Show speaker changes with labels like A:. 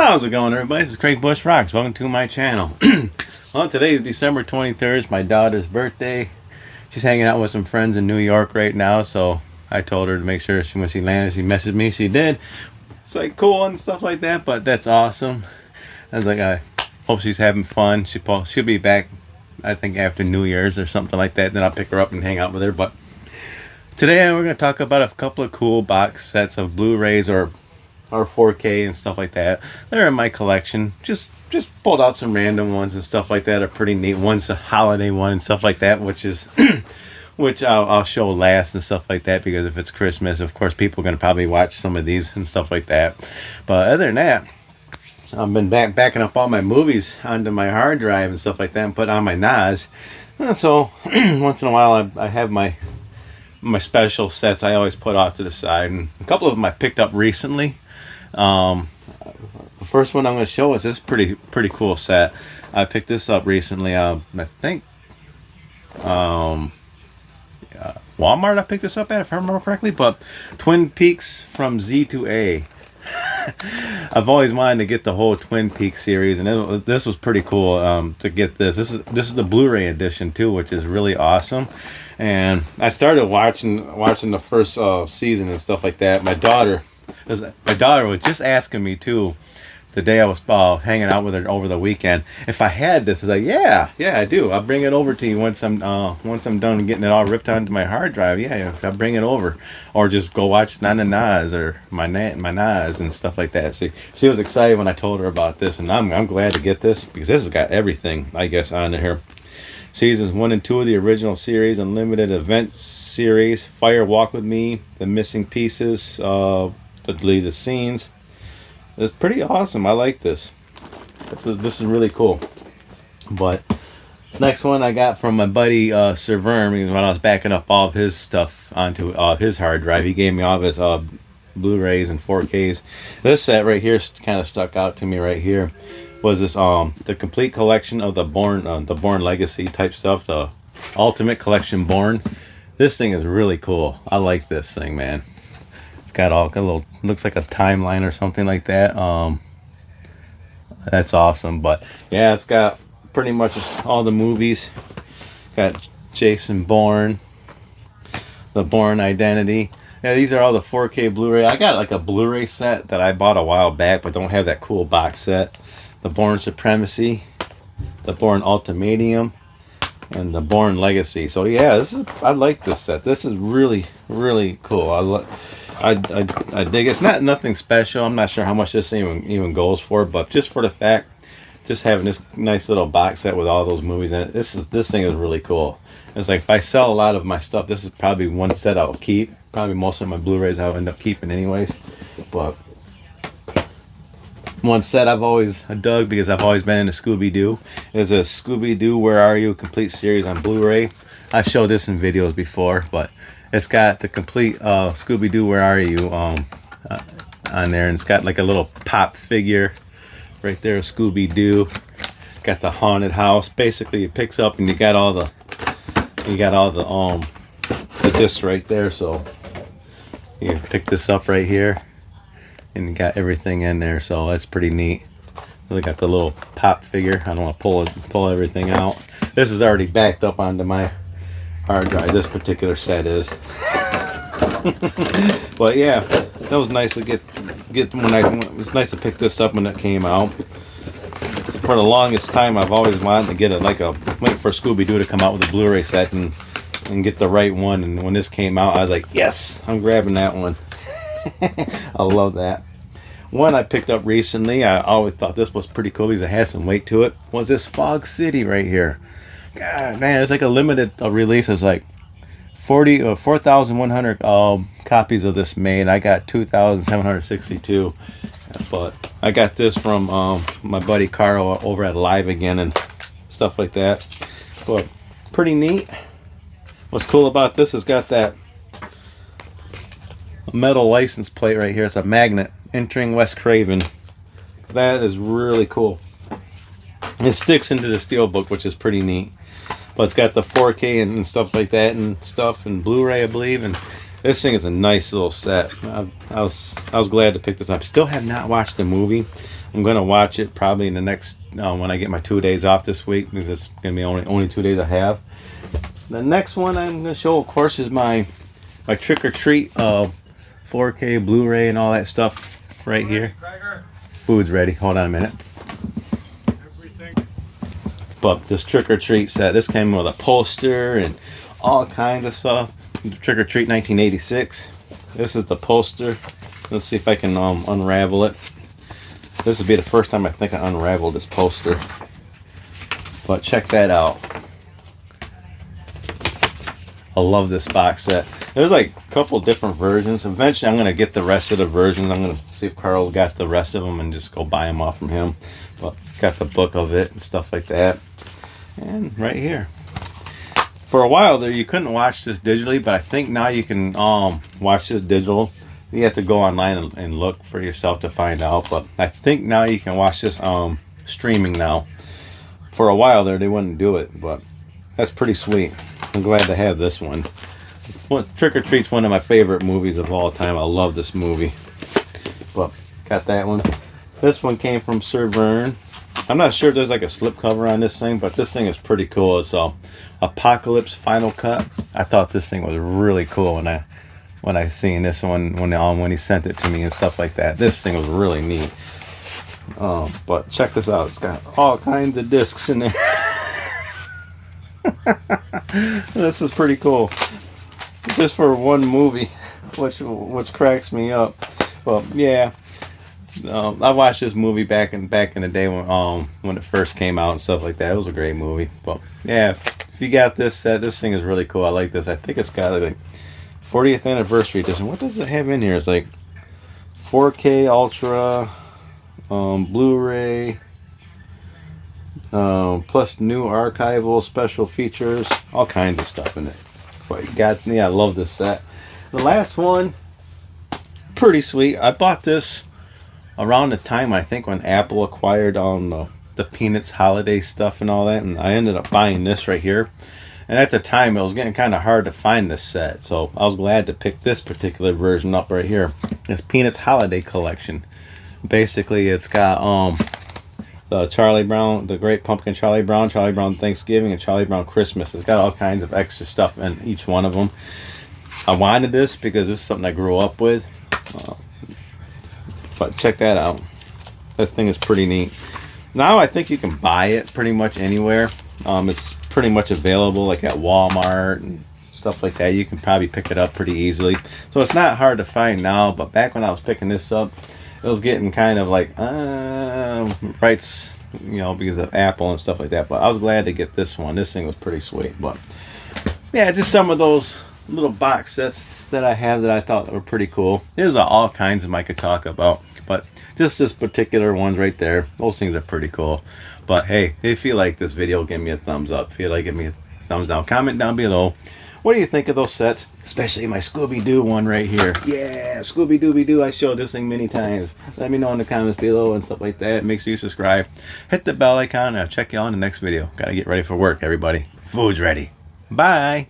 A: How's it going, everybody? This is Craig Bush Rocks. Welcome to my channel. Well, today is December 23rd. It's my daughter's birthday. She's hanging out with some friends in New York right now, so I told her to make sure when she landed, she messaged me. She did. It's like cool and stuff like that, but that's awesome. I was like, I hope she's having fun. She'll be back, I think, after New Year's or something like that. Then I'll pick her up and hang out with her. But today we're going to talk about a couple of cool box sets of Blu-rays or 4K and stuff like that. They're in my collection. Just pulled out some random ones and stuff like that. Are pretty neat. One's a holiday one and stuff like that, which is which I'll show last and stuff like that, because if it's Christmas, of course, people are going to probably watch some of these and stuff like that. But other than that, I've been backing up all my movies onto my hard drive and stuff like that and put on my NAS. So once in a while I have my special sets I always put off to the side, and a couple of them I picked up recently. The first one I'm going to show is this pretty cool set. I picked this up recently. I think Walmart I picked this up at, if I remember correctly. But Twin Peaks from Z to A. I've always wanted to get the whole Twin Peaks series, and this was pretty cool to get this. This is the Blu-ray edition too, which is really awesome. And I started watching the first season and stuff like that. My daughter was just asking me too, the day I was hanging out with her over the weekend, if I had this. I was like, yeah, I do. I'll bring it over to you once I'm done getting it all ripped onto my hard drive. Yeah, I'll bring it over, or just go watch it on the NAS or my NAS and stuff like that. She was excited when I told her about this, and I'm glad to get this, because this has got everything, I guess, on here. Seasons 1 and 2 of the original series, Unlimited Event series, Fire Walk With Me, The Missing Pieces, the deleted scenes. It's pretty awesome. I like this. This is really cool. But next one I got from my buddy Sir Verm, when I was backing up all of his stuff onto his hard drive. He gave me all of his Blu-rays and 4Ks. This set right here kind of stuck out to me right here. Was this the complete collection of the Bourne Legacy type stuff, the Ultimate Collection Bourne. This thing is really cool. I like this thing, man. It's got a little, looks like a timeline or something like that. That's awesome. But yeah, it's got pretty much all the movies. Got Jason Bourne, the Bourne Identity. Yeah, these are all the 4K Blu-ray. I got like a Blu-ray set that I bought a while back, but don't have that cool box set. The Bourne Supremacy, the Bourne Ultimatum, and the Bourne Legacy. So yeah, I like this set. This is really cool. I dig it. It's nothing special. I'm not sure how much this even goes for, but just for the fact, just having this nice little box set with all those movies in it, this thing is really cool. It's like, if I sell a lot of my stuff, this is probably one set I'll keep. Probably most of my Blu-rays I'll end up keeping anyways. But one set I've always dug, because I've always been into Scooby-Doo, is a Scooby-Doo Where Are You complete series on Blu-ray. I've showed this in videos before, but it's got the complete Scooby-Doo Where Are You on there, and it's got like a little pop figure right there, Scooby-Doo. Got the haunted house. Basically, it picks up, and you got all the discs right there. So you pick this up right here, and you got everything in there. So that's pretty neat. We got the little pop figure. I don't want to pull everything out. This is already backed up onto my hard drive. This particular set is. But yeah, that was nice to get it was nice to pick this up when it came out. So for the longest time, I've always wanted to get wait for Scooby-Doo to come out with a Blu-ray set and get the right one. And when this came out, I was like, yes, I'm grabbing that one. I love that. One I picked up recently, I always thought this was pretty cool because it has some weight to it, was this Fog City right here. God, man, it's like a limited release. It's like 4,100 copies of this made. I got 2,762. But I got this from my buddy Carl over at Live Again and stuff like that. But pretty neat. What's cool about this is got that metal license plate right here. It's a magnet, entering West Craven. That is really cool. It sticks into the steelbook, which is pretty neat. But it's got the 4K and stuff like that and Blu-ray, I believe. And this thing is a nice little set. I was glad to pick this up. Still have not watched the movie. I'm gonna watch it probably in the next when I get my 2 days off this week, because it's gonna be only 2 days I have. The next one I'm gonna show, of course, is my trick or treat 4K Blu-ray and all that stuff right here. Food's ready. Hold on a minute. But this trick or treat set, this came with a poster and all kinds of stuff. Trick or treat 1986. This is the poster. Let's see if I can unravel it. This will be the first time I think I unraveled this poster. But check that out. I love this box set. There's like a couple different versions. Eventually I'm going to get the rest of the versions. I'm going to see if Carl's got the rest of them and just go buy them off from him. But got the book of it and stuff like that. And right here. For a while there, you couldn't watch this digitally, but I think now you can watch this digital. You have to go online and look for yourself to find out. But I think now you can watch this streaming now. For a while there, they wouldn't do it, but that's pretty sweet. I'm glad to have this one. Well, Trick or Treat's one of my favorite movies of all time. I love this movie. But got that one. This one came from Sir Vern. I'm not sure if there's like a slipcover on this thing, but this thing is pretty cool. It's Apocalypse Final Cut. I thought this thing was really cool when I seen this one when he sent it to me and stuff like that. This thing was really neat. But check this out. It's got all kinds of discs in there. This is pretty cool. Just for one movie, which cracks me up. Well, yeah. I watched this movie back in the day when it first came out and stuff like that. It was a great movie. But yeah, if you got this set, this thing is really cool. I like this. I think it's got like 40th anniversary edition. What does it have in here? It's like 4K Ultra, Blu-ray, plus new archival special features, all kinds of stuff in it. But you got me. I love this set. The last one, pretty sweet. I bought this around the time I think when Apple acquired the Peanuts holiday stuff and all that, and I ended up buying this right here. And at the time it was getting kind of hard to find this set, so I was glad to pick this particular version up right here. This Peanuts holiday collection. Basically it's got the Charlie Brown, the Great Pumpkin Charlie Brown Thanksgiving, and Charlie Brown Christmas. It's got all kinds of extra stuff in each one of them. I wanted this because this is something I grew up with. But check that out. This thing is pretty neat. Now I think you can buy it pretty much anywhere. It's pretty much available like at Walmart and stuff like that. You can probably pick it up pretty easily. So it's not hard to find now, but back when I was picking this up, it was getting kind of like rights, you know, because of Apple and stuff like that. But I was glad to get this one. This thing was pretty sweet. But yeah, just some of those little box sets that I have that I thought were pretty cool. There's all kinds of them I could talk about, but just this particular ones right there, those things are pretty cool. But hey, if you like this video, give me a thumbs up. If you like, give me a thumbs down. Comment down below, what do you think of those sets, especially my Scooby-Doo one right here. Yeah, Scooby-Dooby-Doo. I showed this thing many times. Let me know in the comments below and stuff like that. Make sure you subscribe, hit the bell icon, and I'll check you on the next video. Gotta get ready for work, everybody. Food's ready. Bye.